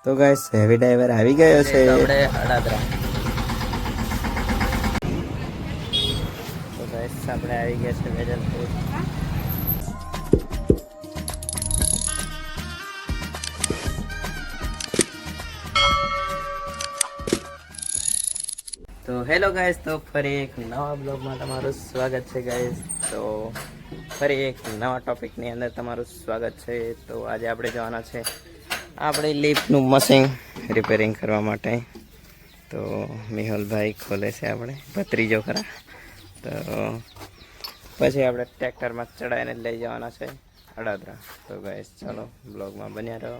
તો guys heavy driver આવી ગયો છે આપણે અડાદરા. તો ગાઈસ આપણે આવી ગયા છે વેજલપુર. તો હેલો ગાઈસ, તો ફરી એક નવા બ્લોગમાં તમારું સ્વાગત છે ગાઈસ. તો ફરી એક નવા ટોપિકની અંદર તમારું સ્વાગત છે. તો આજે આપણે જવાના છે આપણી લિફ્ટનું મશીન રિપેરિંગ કરવા માટે. તો મેહુલભાઈ ખોલે છે, આપણે ભત્રીજો ખરા. તો પછી આપણે ટ્રેક્ટરમાં ચડાવીને લઈ જવાના છે અડાદરા. તો ગાઈસ ચાલો બ્લોગમાં બન્યા રહો.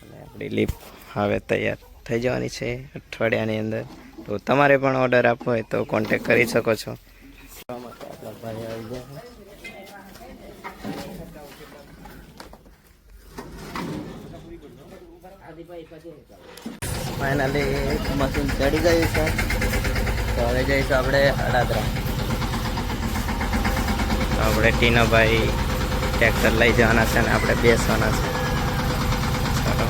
અને આપણી લિફ્ટ હવે તૈયાર થઈ જવાની છે અઠવાડિયાની અંદર. તો તમારે પણ ઓર્ડર આપવો હોય તો કોન્ટેક કરી શકો છો. આપણા ભાઈ આવી ગયા. ફાઇનલી મશીન ચડી ગયું છે. તો હવે જઈશું આપણે અડાદરા. આપણે ટીનાભાઈ ટ્રેક્ટર લઈ જવાના છે અને આપણે બેસવાના છે. ચાલો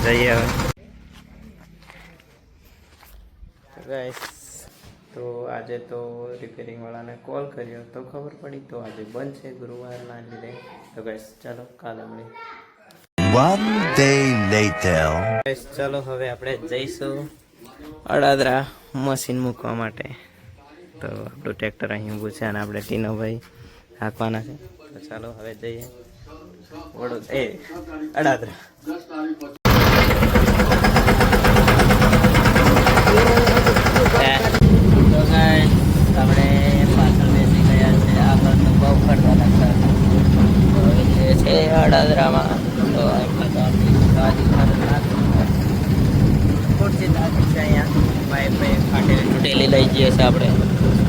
જઈએ હવે. ગાઈસ, તો આજે તો રિપેરિંગ વાળાને કોલ કર્યો તો ખબર પડી તો આજે બંધ છે ગુરુવારના લીધે. તો ગાઈસ ચાલો કાલે મળીએ. One day later. ગાઈસ ચાલો હવે આપણે જઈશું અડાદરા મશીન મૂકવા માટે. તો આપણું ટ્રેક્ટર અહીં ઊભું છે અને આપણે ટીનોભાઈ હાંકવાના છે. તો ચાલો હવે જઈએ અડાદરા. તો ગાઈસ આપણે પાછળ બેસી ગયા છે. આગળ તો બહુ ફરવા લાગતા છે અડાદરામાં. તો ખુરશી લાગી છે અહીંયા. પાઇપ ફાટેલી તૂટેલી લઈ જઈએ છીએ આપણે.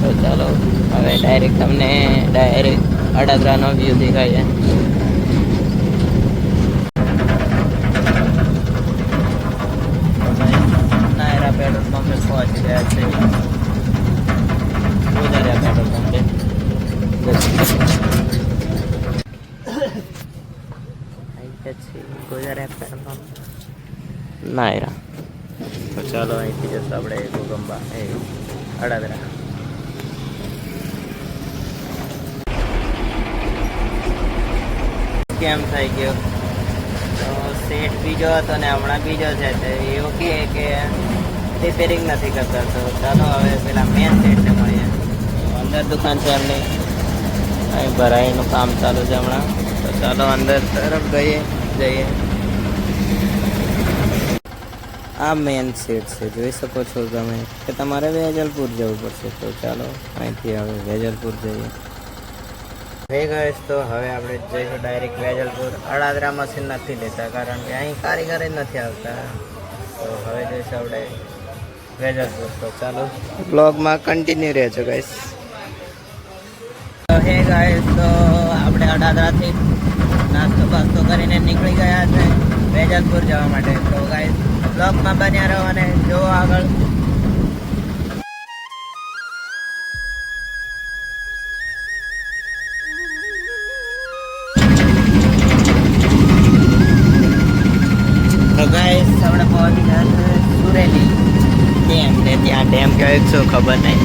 તો ચાલો હવે ડાયરેક્ટ અડાદરાનો વ્યૂ દેખાય છે. નાયરા પેટ્રોલ પંપે પહોંચી ગયા છે. ગોજારિયા પેટ્રોલ પંપે ગોજારિયા પેટ્રોલ પંપ નાયરા. તો ચાલો અહીંથી જશું આપણે ગોગંબા અડાદરા. કેમ થઈ ગયો? તો સેટ બીજો હતો ને હમણાં બીજો છે. તો એવું કે રિપેરિંગ નથી કરતા. તો ચાલો હવે પેલા મેન સેટને મળીએ. અંદર દુકાન છે એમની, અહીં ભરાઈનું કામ ચાલુ છે હમણાં. તો ચાલો અંદર તરફ જઈએ. આ મેન સેટ છે, જોઈ શકો છો તમે કે તમારે વેજલપુર જવું પડશે. તો ચાલો અહીંથી હવે વેજલપુર જઈએ. ગાઈસ, તો હવે આપણે જઈશું ડાયરેક્ટ વેજલપુર. અડાદરા મશીન નથી લેતા કારણ કે અહીં કારીગર જ નથી આવતા. તો હવે જઈશું આપણે વેજલપુર. તો ચાલો બ્લોગમાં કન્ટિન્યુ રહેજો ગાઈસ. ગાઈસ, તો આપણે અડાદરાથી નાસ્તો બાસ્તો કરીને નીકળી ગયા છે વેજલપુર જવા માટે. તો ગાઈસ બ્લોગમાં બન્યા રહો અને જો આગળ. તો ગાઈસ આપણે પહોંચી ગયા છે સુરેલી ડેમ. ને ત્યાં ડેમ કહેવાય શું ખબર નહીં.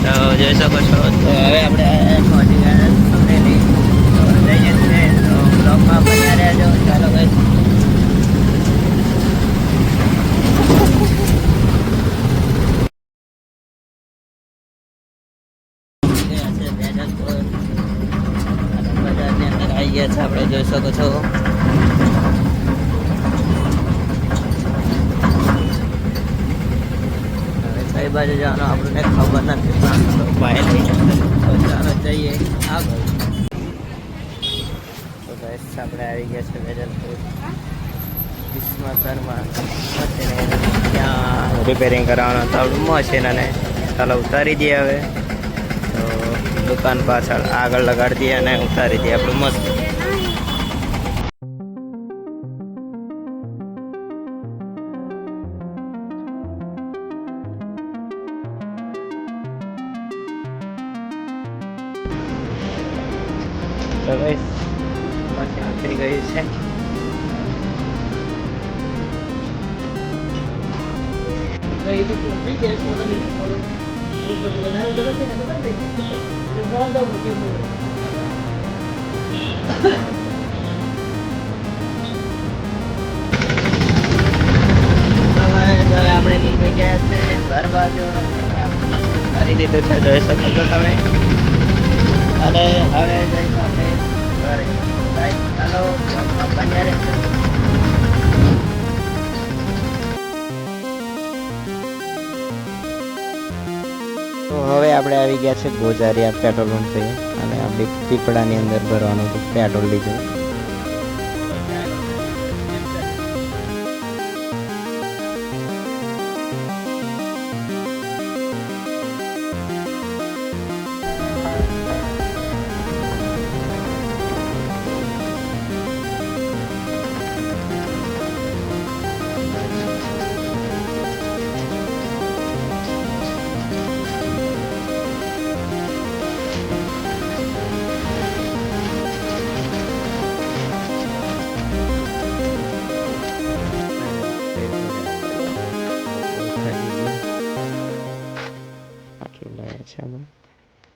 તો જોઈ શકો છો. તો હવે આપણે પહોંચી ગયા સુરેલી. તો જઈએ છીએ. તો બ્લોગમાં બન્યા રહેજો. ચાલો ગાઈસ. બજારની અંદર આવી ગયા છે આપણે, જોઈ શકો છો. કઈ બાજુ જવાનું આપણને ખબર નથી. ભાઈ લઈ જશે. તો ચાલો જઈએ આગળ. તો ગાઈસ આપણે આવી ગયા છે વેજલપુર વિશ્વકર્મા મશીન. ત્યાં રિપેરિંગ કરવાનું હતું આપણું મશીન. અને ચાલો ઉતારી દઈએ હવે. તો દુકાન પાછળ આગળ લગાડી દઈએ અને ઉતારી દઈએ આપણું મશીન. તો ગાઈસ મશીન ઉતરી ગયું છે. આપણે નીકળી ગયા છે ઘર બાજુ કરી દીધું છે, જોઈ શકો છો તમે. અને હવે જઈશું આપણે ઘરે. ચાલો બન્યા રહેશે. તો હવે આપણે આવી ગયા છે ગોજારિયા પેટ્રોલ પંપે અને આપણી પીપળાની અંદર ભરવાનું હતું પેટ્રોલ લીધું.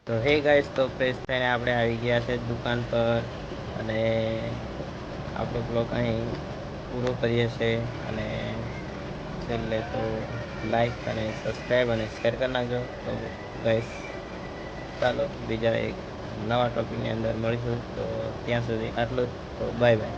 તો હે ગાઈસ, તો ફ્રેશ થઈને આપણે આવી ગયા છે દુકાન પર અને આપણો બ્લોગ અહીં પૂરો કરીએ છીએ. અને છેલ્લે તો લાઈક અને સબસ્ક્રાઈબ અને શેર કરી નાખજો. તો ગાઈસ ચાલો બીજા એક નવા ટોપિકની અંદર મળીશું. તો ત્યાં સુધી આટલું જ. તો બાય બાય.